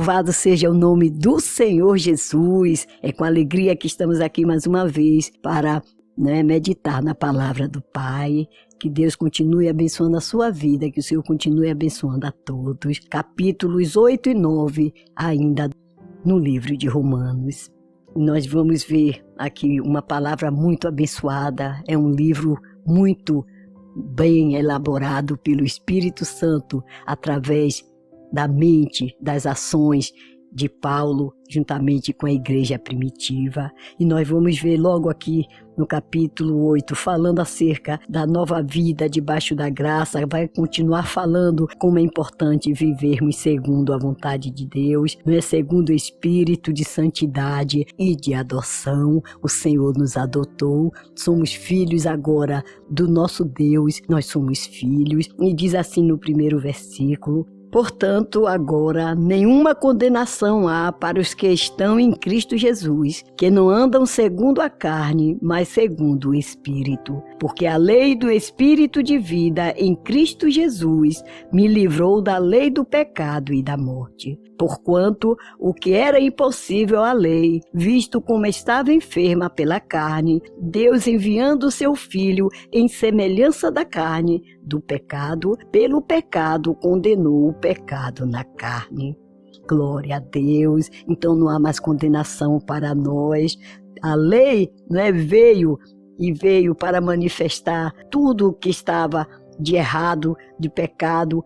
Louvado seja o nome do Senhor Jesus. É com alegria que estamos aqui mais uma vez para meditar na palavra do Pai. Que Deus continue abençoando a sua vida, que o Senhor continue abençoando a todos. Capítulos 8 e 9, ainda no livro de Romanos. Nós vamos ver aqui uma palavra muito abençoada. É um livro muito bem elaborado pelo Espírito Santo, através da mente, das ações de Paulo, juntamente com a igreja primitiva. E nós vamos ver logo aqui no capítulo 8, falando acerca da nova vida debaixo da graça. Vai continuar falando como é importante vivermos segundo a vontade de Deus, segundo o espírito de santidade e de adoção. O Senhor nos adotou, somos filhos agora do nosso Deus, nós somos filhos. E diz assim no primeiro versículo: portanto, agora nenhuma condenação há para os que estão em Cristo Jesus, que não andam segundo a carne, mas segundo o Espírito. Porque a lei do Espírito de vida em Cristo Jesus me livrou da lei do pecado e da morte. Porquanto o que era impossível à lei, visto como estava enferma pela carne, Deus, enviando o seu Filho em semelhança da carne, do pecado, pelo pecado condenou o pecado na carne. Glória a Deus. Então não há mais condenação para nós. A lei veio para manifestar tudo o que estava de errado, de pecado,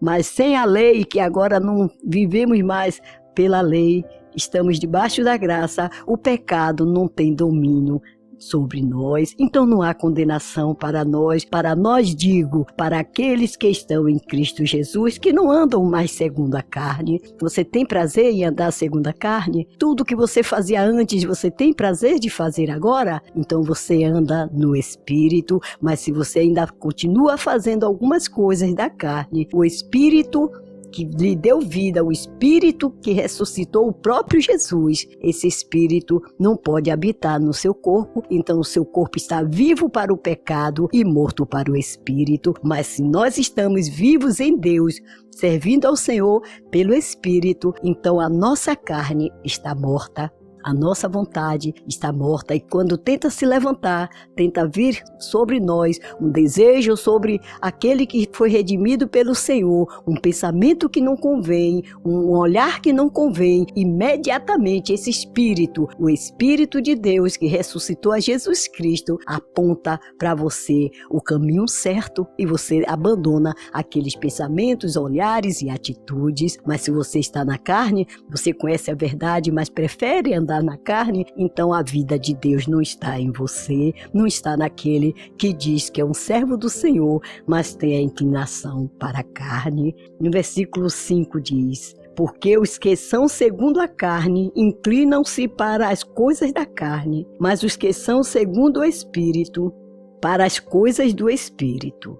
mas sem a lei, que agora não vivemos mais pela lei, estamos debaixo da graça, o pecado não tem domínio sobre nós. Então não há condenação para nós digo, para aqueles que estão em Cristo Jesus, que não andam mais segundo a carne. Você tem prazer em andar segundo a carne? Tudo que você fazia antes, você tem prazer de fazer agora? Então você anda no Espírito. Mas se você ainda continua fazendo algumas coisas da carne, o Espírito que lhe deu vida, o Espírito que ressuscitou o próprio Jesus, esse Espírito não pode habitar no seu corpo. Então o seu corpo está vivo para o pecado e morto para o Espírito. Mas se nós estamos vivos em Deus, servindo ao Senhor pelo Espírito, então a nossa carne está morta. A nossa vontade está morta, e quando tenta se levantar, tenta vir sobre nós um desejo sobre aquele que foi redimido pelo Senhor, um pensamento que não convém, um olhar que não convém, imediatamente esse Espírito, o Espírito de Deus que ressuscitou a Jesus Cristo, aponta para você o caminho certo e você abandona aqueles pensamentos, olhares e atitudes. Mas se você está na carne, você conhece a verdade, mas prefere andar na carne, então a vida de Deus não está em você, não está naquele que diz que é um servo do Senhor, mas tem a inclinação para a carne. No versículo 5 diz: porque os que são segundo a carne inclinam-se para as coisas da carne, mas os que são segundo o Espírito, para as coisas do Espírito.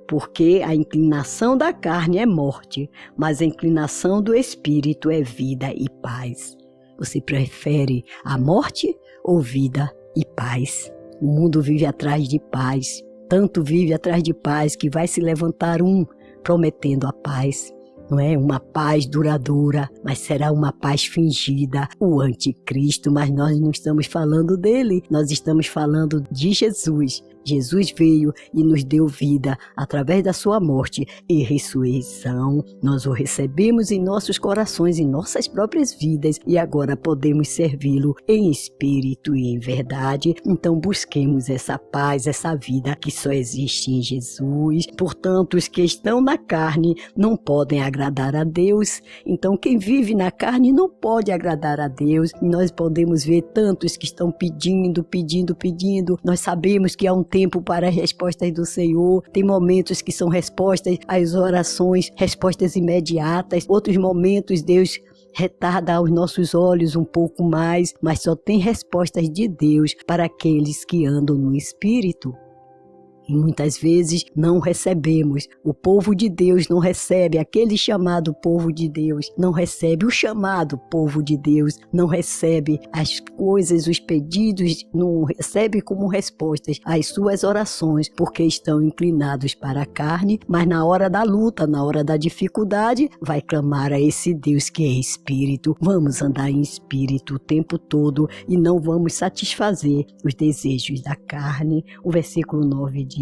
Porque a inclinação da carne é morte, mas a inclinação do Espírito é vida e paz. Você prefere a morte ou vida e paz? O mundo vive atrás de paz, tanto vive atrás de paz que vai se levantar prometendo a paz. Não é uma paz duradoura, mas será uma paz fingida, o anticristo. Mas nós não estamos falando dele, nós estamos falando de Jesus. Jesus veio e nos deu vida através da sua morte e ressurreição. Nós o recebemos em nossos corações, em nossas próprias vidas, e agora podemos servi-lo em espírito e em verdade. Então busquemos essa paz, essa vida que só existe em Jesus. Portanto, os que estão na carne não podem agradar a Deus. Então quem vive na carne não pode agradar a Deus. Nós podemos ver tantos que estão pedindo. Nós sabemos que há um tempo para as respostas do Senhor. Tem momentos que são respostas às orações, respostas imediatas. Outros momentos Deus retarda aos nossos olhos um pouco mais, mas só tem respostas de Deus para aqueles que andam no Espírito. E muitas vezes não recebemos. O povo de Deus não recebe, aquele chamado povo de Deus não recebe, o chamado povo de Deus não recebe as coisas, os pedidos, não recebe como respostas às suas orações, porque estão inclinados para a carne, mas na hora da luta, na hora da dificuldade, vai clamar a esse Deus que é Espírito. Vamos andar em Espírito o tempo todo e não vamos satisfazer os desejos da carne. O versículo 9 diz: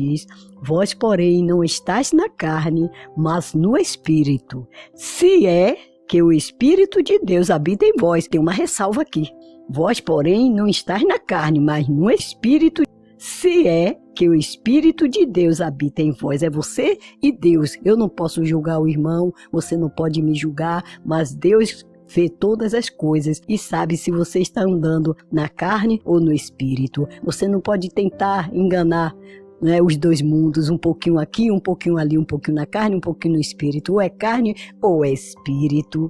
vós, porém, não estáis na carne, mas no Espírito. Se é que o Espírito de Deus habita em vós. Tem uma ressalva aqui. Vós, porém, não estáis na carne, mas no Espírito. Se é que o Espírito de Deus habita em vós. É você e Deus. Eu não posso julgar o irmão, você não pode me julgar, mas Deus vê todas as coisas e sabe se você está andando na carne ou no Espírito. Você não pode tentar enganar, né, os dois mundos, um pouquinho aqui, um pouquinho ali, um pouquinho na carne, um pouquinho no Espírito. Ou é carne ou é Espírito.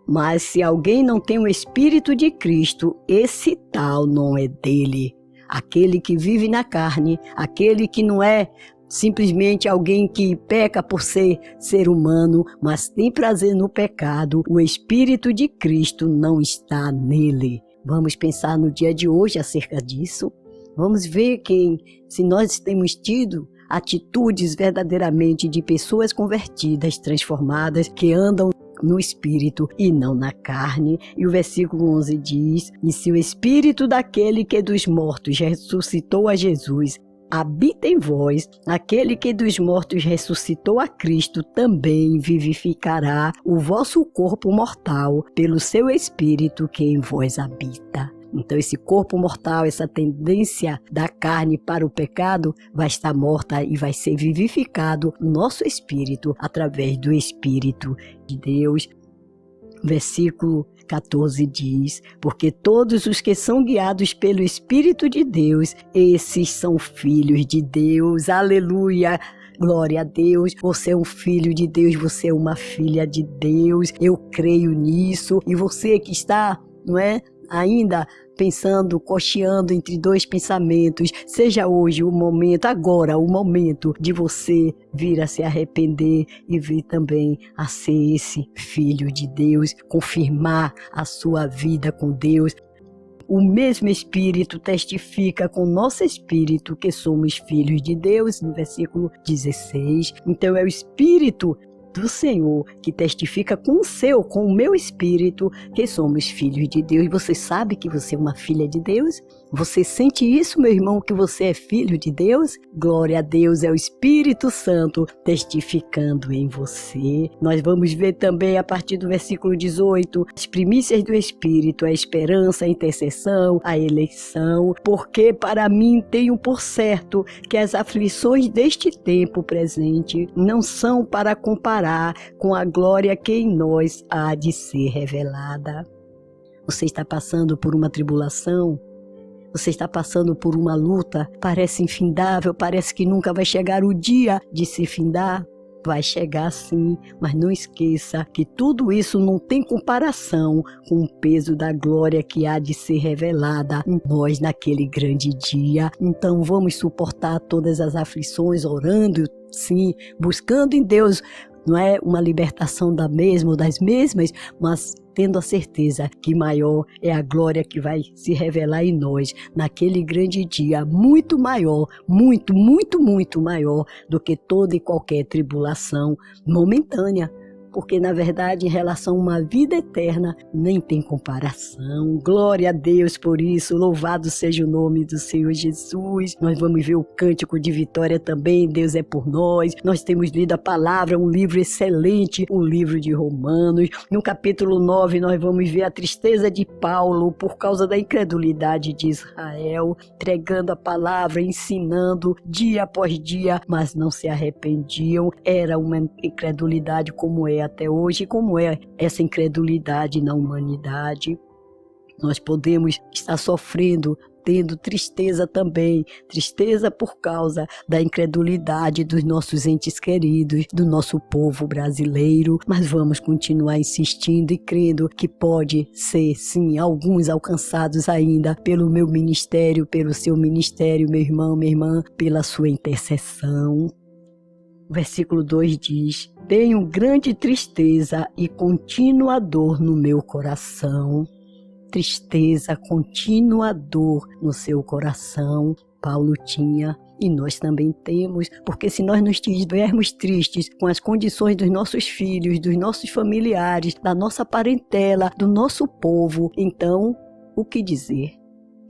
Mas se alguém não tem o Espírito de Cristo, esse tal não é dele. Aquele que vive na carne, aquele que não é simplesmente alguém que peca por ser humano, mas tem prazer no pecado, o Espírito de Cristo não está nele. Vamos pensar no dia de hoje acerca disso. Vamos ver se nós temos tido atitudes verdadeiramente de pessoas convertidas, transformadas, que andam no Espírito e não na carne. E o versículo 11 diz: e se o Espírito daquele que dos mortos ressuscitou a Jesus habita em vós, aquele que dos mortos ressuscitou a Cristo também vivificará o vosso corpo mortal pelo seu Espírito que em vós habita. Então esse corpo mortal, essa tendência da carne para o pecado vai estar morta e vai ser vivificado no nosso espírito através do Espírito de Deus. Versículo 14 diz: porque todos os que são guiados pelo Espírito de Deus, esses são filhos de Deus. Aleluia! Glória a Deus, você é um filho de Deus, você é uma filha de Deus, eu creio nisso. E você que está, não é, ainda pensando, cocheando entre dois pensamentos, seja hoje o momento, agora o momento de você vir a se arrepender e vir também a ser esse filho de Deus, confirmar a sua vida com Deus. O mesmo Espírito testifica com nosso Espírito que somos filhos de Deus, no versículo 16. Então é o Espírito do Senhor que testifica com o meu espírito que somos filhos de Deus. Você sabe que você é uma filha de Deus? Você sente isso, meu irmão, que você é filho de Deus? Glória a Deus, é o Espírito Santo testificando em você. Nós vamos ver também a partir do versículo 18, as primícias do Espírito, a esperança, a intercessão, a eleição. Porque para mim tenho por certo que as aflições deste tempo presente não são para comparar com a glória que em nós há de ser revelada. Você está passando por uma tribulação? Você está passando por uma luta, parece infindável, parece que nunca vai chegar o dia de se findar. Vai chegar sim, mas não esqueça que tudo isso não tem comparação com o peso da glória que há de ser revelada em nós naquele grande dia. Então vamos suportar todas as aflições, orando, sim, buscando em Deus, não é uma libertação da mesma ou das mesmas, mas tendo a certeza que maior é a glória que vai se revelar em nós naquele grande dia, muito maior, muito, muito, muito maior do que toda e qualquer tribulação momentânea. Porque, na verdade, em relação a uma vida eterna, nem tem comparação. Glória a Deus por isso, louvado seja o nome do Senhor Jesus. Nós vamos ver o cântico de vitória também, Deus é por nós. Nós temos lido a palavra, um livro excelente, o livro de Romanos. No capítulo 9, nós vamos ver a tristeza de Paulo por causa da incredulidade de Israel, pregando a palavra, ensinando dia após dia, mas não se arrependiam. Era uma incredulidade como é até hoje, como é essa incredulidade na humanidade. Nós podemos estar sofrendo tendo tristeza também, tristeza por causa da incredulidade dos nossos entes queridos, do nosso povo brasileiro, mas vamos continuar insistindo e crendo que pode ser, sim, alguns alcançados ainda pelo meu ministério, pelo seu ministério, meu irmão, minha irmã, pela sua intercessão. O versículo 2 diz: tenho grande tristeza e contínua dor no meu coração. Tristeza, contínua dor no seu coração. Paulo tinha e nós também temos, porque se nós não estivermos tristes com as condições dos nossos filhos, dos nossos familiares, da nossa parentela, do nosso povo, então, o que dizer?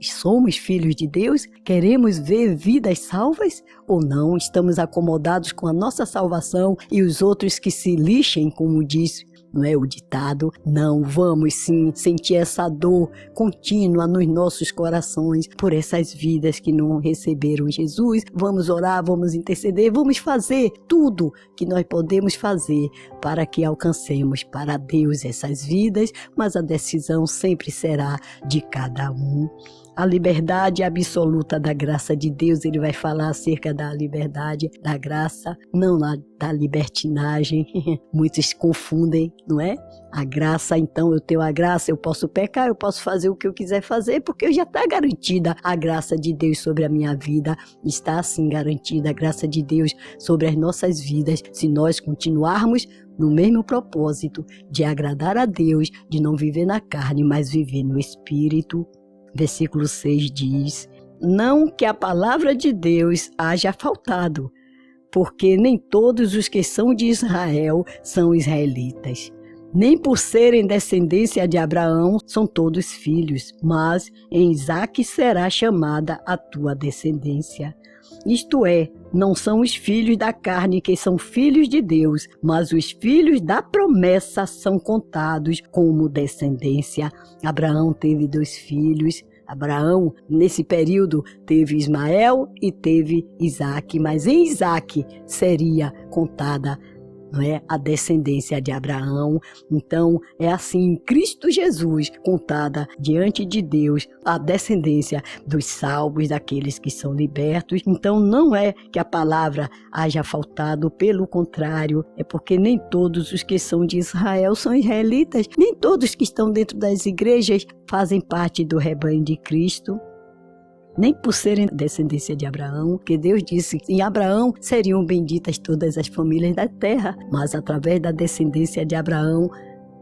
Somos filhos de Deus? Queremos ver vidas salvas? Ou não? Estamos acomodados com a nossa salvação e os outros que se lixem, como diz, não é o ditado? Não, vamos sim sentir essa dor contínua nos nossos corações por essas vidas que não receberam Jesus. Vamos orar, vamos interceder, vamos fazer tudo que nós podemos fazer para que alcancemos para Deus essas vidas, mas a decisão sempre será de cada um. A liberdade absoluta da graça de Deus, ele vai falar acerca da liberdade da graça, não da libertinagem. Muitos confundem, não é? A graça, então eu tenho a graça, eu posso pecar, eu posso fazer o que eu quiser fazer, porque já está garantida a graça de Deus sobre a minha vida. Está assim garantida a graça de Deus sobre as nossas vidas, se nós continuarmos no mesmo propósito de agradar a Deus, de não viver na carne, mas viver no Espírito. Versículo 6 diz: não que a palavra de Deus haja faltado, porque nem todos os que são de Israel são israelitas. Nem por serem descendência de Abraão são todos filhos, mas em Isaque será chamada a tua descendência. Isto é, não são os filhos da carne que são filhos de Deus, mas os filhos da promessa são contados como descendência. Abraão teve 2 filhos. Abraão, nesse período, teve Ismael e teve Isaque, mas em Isaque seria contada, não é, a descendência de Abraão. Então, é assim, em Cristo Jesus, contada diante de Deus a descendência dos salvos, daqueles que são libertos. Então, não é que a palavra haja faltado, pelo contrário, é porque nem todos os que são de Israel são israelitas, nem todos que estão dentro das igrejas fazem parte do rebanho de Cristo. Nem por serem descendência de Abraão, que Deus disse que em Abraão seriam benditas todas as famílias da terra, mas através da descendência de Abraão,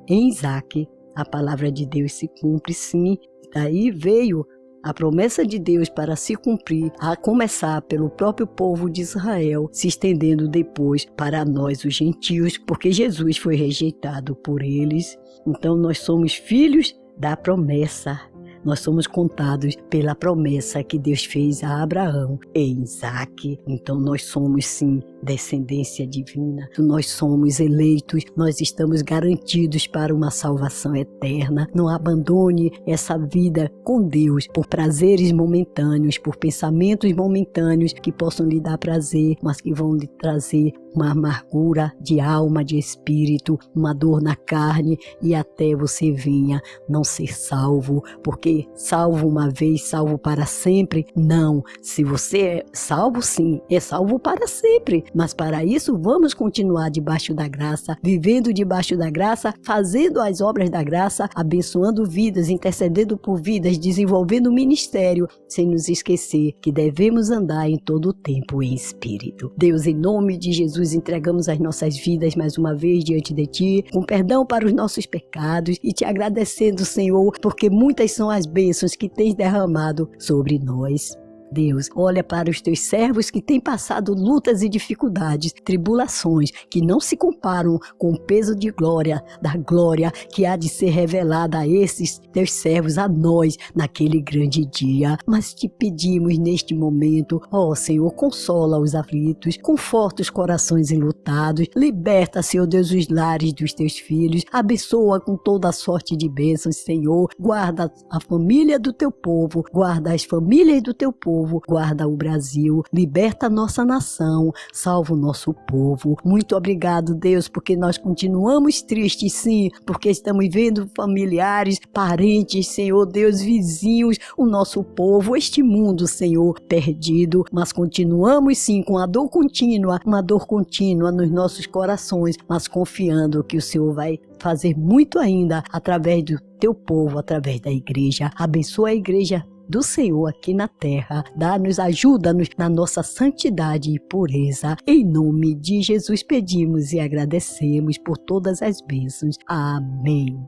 em Isaque, a palavra de Deus se cumpre sim. Daí veio a promessa de Deus para se cumprir, a começar pelo próprio povo de Israel, se estendendo depois para nós, os gentios, porque Jesus foi rejeitado por eles. Então nós somos filhos da promessa. Nós somos contados pela promessa que Deus fez a Abraão e Isaque. Então nós somos sim descendência divina. Nós somos eleitos, nós estamos garantidos para uma salvação eterna. Não abandone essa vida com Deus por prazeres momentâneos, por pensamentos momentâneos que possam lhe dar prazer, mas que vão lhe trazer uma amargura de alma, de espírito, uma dor na carne, e até você venha não ser salvo, porque salvo uma vez, salvo para sempre, não. Se você é salvo, sim, é salvo para sempre, mas para isso vamos continuar debaixo da graça, vivendo debaixo da graça, fazendo as obras da graça, abençoando vidas, intercedendo por vidas, desenvolvendo o ministério, sem nos esquecer que devemos andar em todo o tempo em espírito. Deus, em nome de Jesus, entregamos as nossas vidas mais uma vez diante de Ti, com perdão para os nossos pecados e Te agradecendo, Senhor, porque muitas são as bênçãos que Tens derramado sobre nós. Deus, olha para os Teus servos que têm passado lutas e dificuldades, tribulações que não se comparam com o peso de glória, da glória que há de ser revelada a esses Teus servos, a nós, naquele grande dia. Mas Te pedimos neste momento, ó Senhor, consola os aflitos, conforta os corações enlutados, liberta, Senhor Deus, os lares dos Teus filhos, abençoa com toda a sorte de bênçãos, Senhor, guarda a família do Teu povo, guarda as famílias do Teu povo, povo, guarda o Brasil, liberta a nossa nação, salva o nosso povo. Muito obrigado, Deus, porque nós continuamos tristes, sim, porque estamos vendo familiares, parentes, Senhor Deus, vizinhos, o nosso povo, este mundo, Senhor, perdido, mas continuamos sim com a dor contínua, uma dor contínua nos nossos corações, mas confiando que o Senhor vai fazer muito ainda através do teu povo, através da igreja. Abençoa a igreja do Senhor aqui na terra, dá-nos, ajuda-nos na nossa santidade e pureza. Em nome de Jesus pedimos e agradecemos por todas as bênçãos. Amém.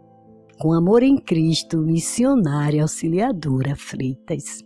Com amor em Cristo, missionária Auxiliadora Freitas.